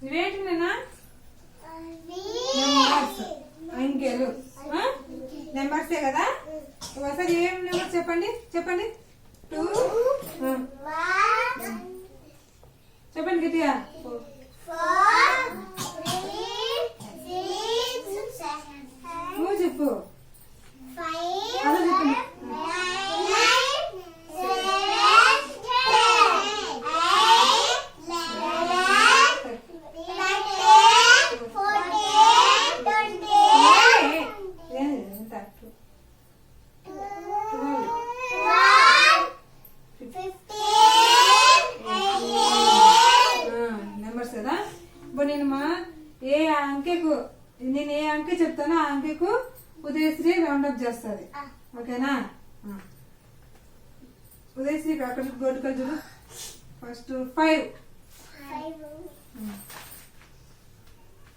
ఇవేంటి నేనా నెంబర్స్ అంకెలు నెంబర్సే కదా ఒకసారి ఏం నెంబర్స్ చెప్పండి చెప్పండి 2 చెప్పండి గట్టిగా 4 నువ్వు చెప్పు అలా చెప్పండి నెంబర్స్ కదా ఇప్పుడు నేను ఏ అంకె చెప్తానో ఆ అంకెకు ఉదయశ్రీ రౌండప్ చేస్తుంది ఓకేనా ఉదయశ్రీ అక్కడ గోటుకలు చూడు ఫస్ట్ 5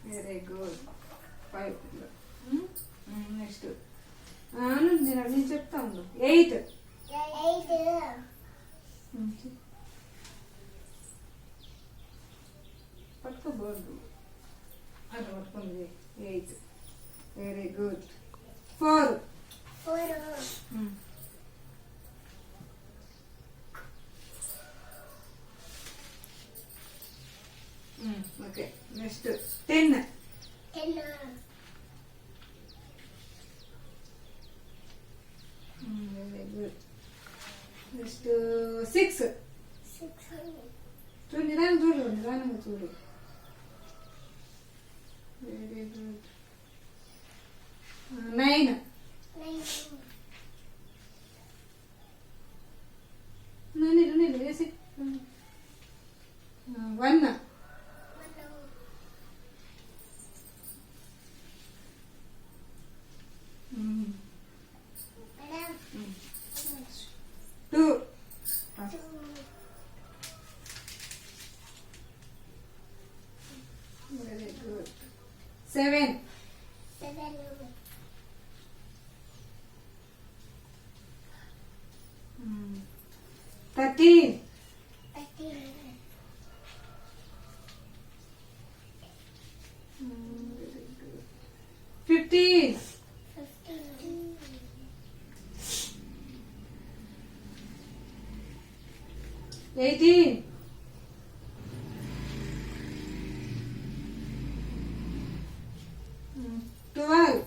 వెరీ గుడ్ 5 నెక్స్ట్ నేను చెప్తా ఉండు 8 పట్టుకో బోర్డు అట్లా పట్టుకుంది 8 very good 4 okay next 10 very good next 6 చూడు నిదానంగా చూడు వెరీ గుడ్ 9 నేను వేసి 1 2 very good 7 13 15 18 12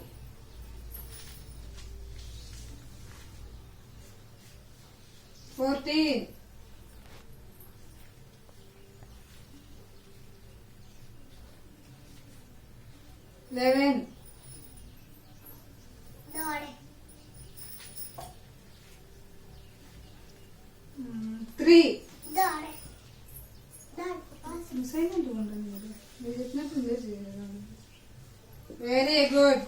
14 11 3 సైలెంట్ ఉండండి మీరు చెప్పినప్పుడు మీరు చేయాలి వెరీ గుడ్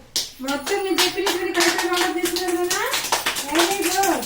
మొత్తం నేను చెప్పినటువంటి కరెక్ట్ తీసుకున్నారు కదా వెరీ గుడ్